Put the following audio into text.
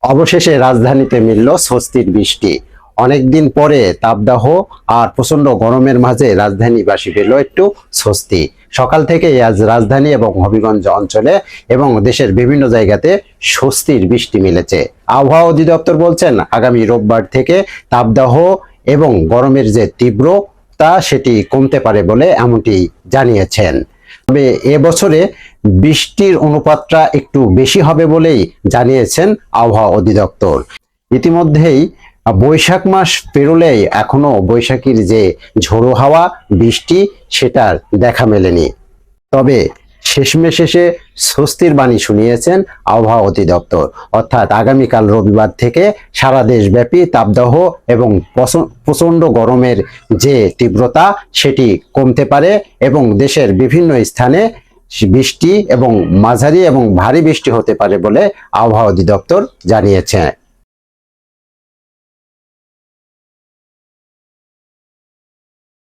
অবশেষে রাজধানীতে মিলল স্বস্তির বৃষ্টি। অনেকদিন পরে তাপদাহ আর প্রচন্ড গরমের মাঝে রাজধানীবাসী পেল একটু স্বস্তি। সকাল থেকেই আজ রাজধানী এবং হবিগঞ্জ অঞ্চলে এবং দেশের বিভিন্ন জায়গাতে স্বস্তির বৃষ্টি মিলেছে। আবহাওয়া অধিদপ্তর বলছেন আগামী রোববার থেকে তাপদাহ এবং গরমের যে তীব্রতা সেটি কমতে পারে বলে এমনটি জানিয়েছেন। তবে এবছরে বৃষ্টির অনুপাতটা একটু বেশি হবে বলেই জানিয়েছেন আবহাওয়া অধিদপ্তর। ইতিমধ্যেই বৈশাখ মাস পেরোলেই এখনো বৈশাখীর যে ঝোড়ো হাওয়া বৃষ্টি সেটার দেখা মেলেনি। তবে শেষমেশ শেষে স্বস্তির বাণী শুনিয়েছেন আবহাওয়া অধিদপ্তর, অর্থাৎ আগামীকাল রবিবার থেকে সারা দেশব্যাপী তাপদাহ এবং প্রচন্ড গরমের যে তীব্রতা সেটি কমতে পারে এবং দেশের বিভিন্ন স্থানে বৃষ্টি এবং মাঝারি এবং ভারী বৃষ্টি হতে পারে বলে আবহাওয়া অধিদপ্তর জানিয়েছে।